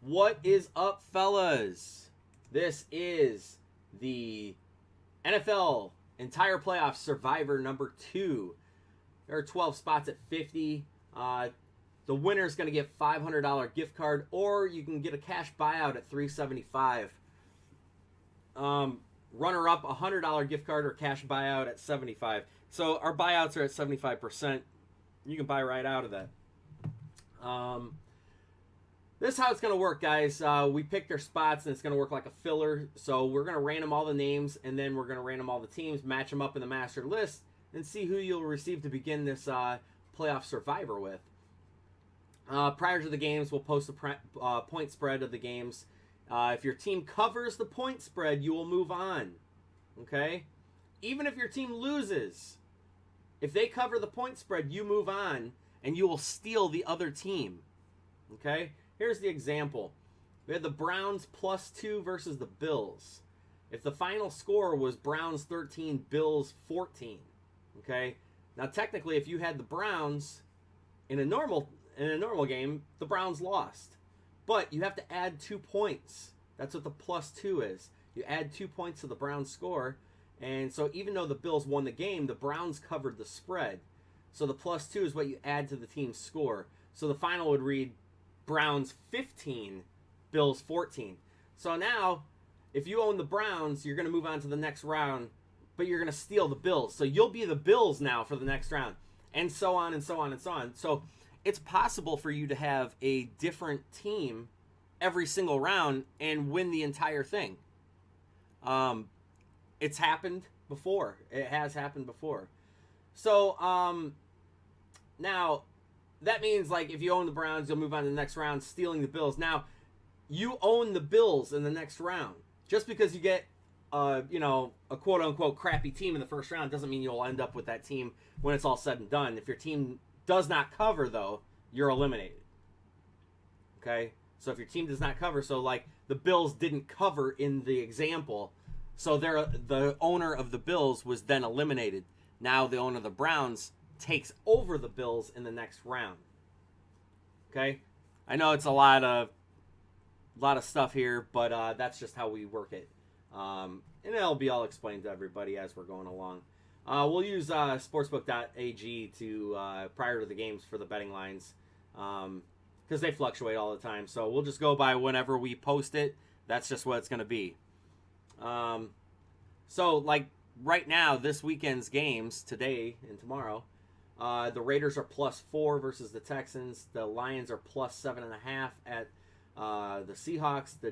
What is up, fellas? This is the NFL entire playoff survivor number 2. There are 12 spots at 50. The winner is going to get $500 gift card, or you can get a cash buyout at $375. Runner up, $100 gift card or cash buyout at 75. So our buyouts are at 75%. You can buy right out of that. This is how it's going to work, guys. We picked our spots, and it's going to work like a filler. So we're going to random all the names, and then we're going to random all the teams, match them up in the master list, and see who you'll receive to begin this playoff survivor with. Prior to the games, we'll post the point spread of the games. If your team covers the point spread, you will move on. Okay? Even if your team loses, if they cover the point spread, you move on, and you will steal the other team. Okay? Here's the example. We had the Browns +2 versus the Bills. If the final score was Browns 13, Bills 14. Okay? Now, technically, if you had the Browns in a normal game, the Browns lost. But you have to add 2 points. That's what the +2 is. You add 2 points to the Browns score. And so even though the Bills won the game, the Browns covered the spread. So the +2 is what you add to the team's score. So the final would read Browns 15, Bills 14. So now, if you own the Browns, you're going to move on to the next round, but you're going to steal the Bills. So you'll be the Bills now for the next round. And so on and so on and so on. So it's possible for you to have a different team every single round and win the entire thing. It's happened before. It has happened before. So now that means, like, if you own the Browns, you'll move on to the next round, stealing the Bills. Now, you own the Bills in the next round. Just because you get a quote-unquote crappy team in the first round doesn't mean you'll end up with that team when it's all said and done. If your team does not cover, though, you're eliminated. Okay? So if your team does not cover, so like the Bills didn't cover in the example, so the owner of the Bills was then eliminated. Now the owner of the Browns takes over the Bills in the next round. Okay? I know it's a lot of stuff here, but that's just how we work it. And it'll be all explained to everybody as we're going along. We'll use sportsbook.ag to prior to the games for the betting lines, because they fluctuate all the time. So we'll just go by whenever we post it. That's just what it's going to be. So like right now, this weekend's games, today and tomorrow, the Raiders are +4 versus the Texans. The Lions are +7.5 at the Seahawks. The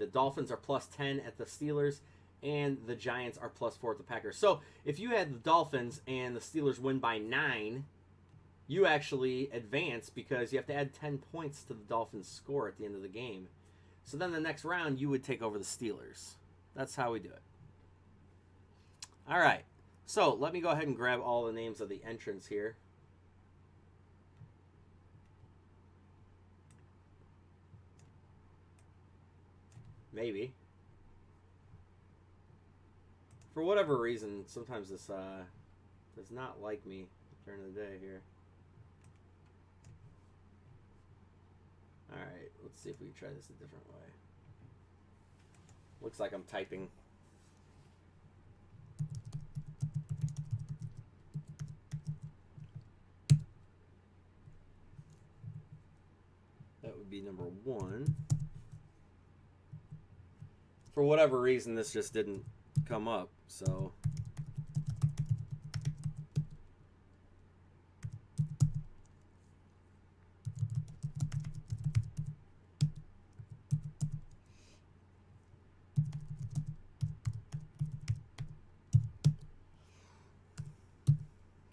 Dolphins are +10 at the Steelers, and the Giants are +4 at the Packers. So if you had the Dolphins and the Steelers win by 9, you actually advance because you have to add 10 points to the Dolphins' score at the end of the game. So then the next round, you would take over the Steelers. That's how we do it. All right. So let me go ahead and grab all the names of the entrants here. Maybe. For whatever reason, sometimes this does not like me during the day here. Alright, let's see if we can try this a different way. Looks like I'm typing. That would be number 1. For whatever reason, this just didn't come up, so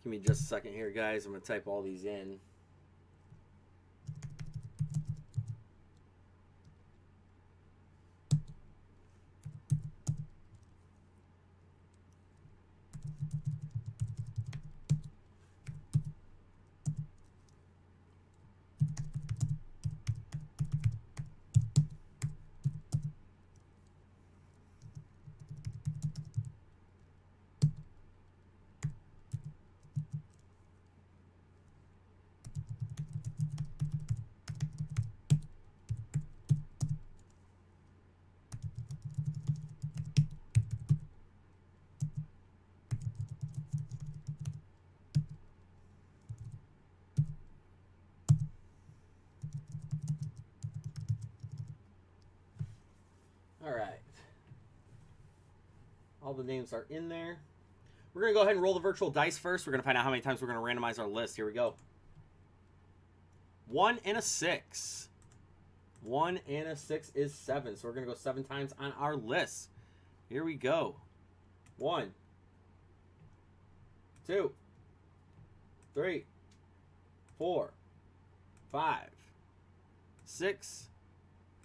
give me just a second here, guys. I'm going to type all these in. All the names are in there. We're going to go ahead and roll the virtual dice first. We're going to find out how many times we're going to randomize our list. Here we go. 1 and a 6. 1 and a 6 is 7. So we're going to go 7 times on our list. Here we go. 1, 2, 3, 4, 5, 6,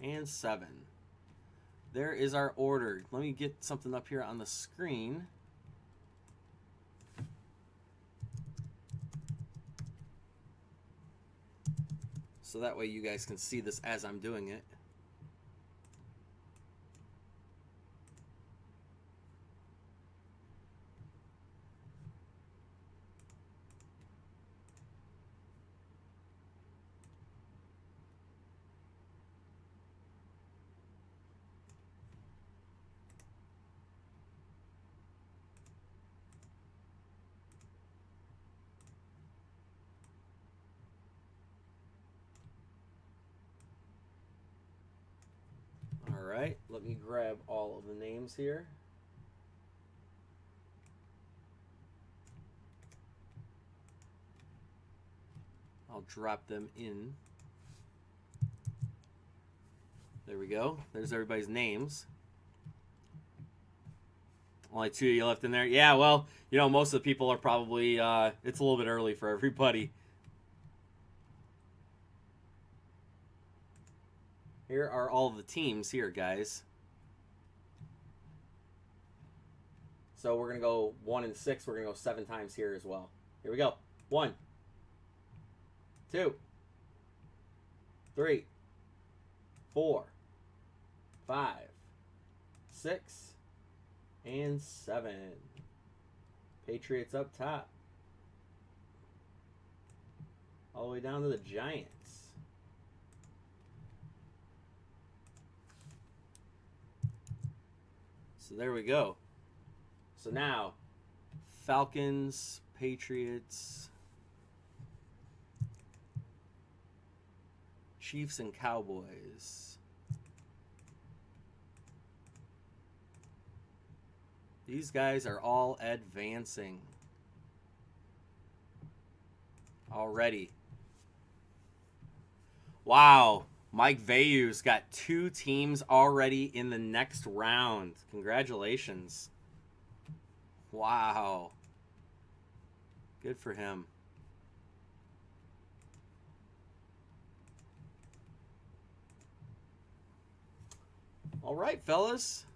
and 7. There is our order. Let me get something up here on the screen. So that way you guys can see this as I'm doing it. Alright, let me grab all of the names here. I'll drop them in. There we go. There's everybody's names. Only 2 of you left in there. Yeah, well, you know, most of the people are probably, it's a little bit early for everybody. Here are all the teams here, guys. So we're going to go 1 and 6. We're going to go 7 times here as well. Here we go. 1, 2, 3, 4, 5, 6, and 7. Patriots up top. All the way down to the Giants. So there we go. So now, Falcons, Patriots, Chiefs, and Cowboys. These guys are all advancing already. Wow. Mike Vayu's got 2 teams already in the next round. Congratulations. Wow. Good for him. All right, fellas.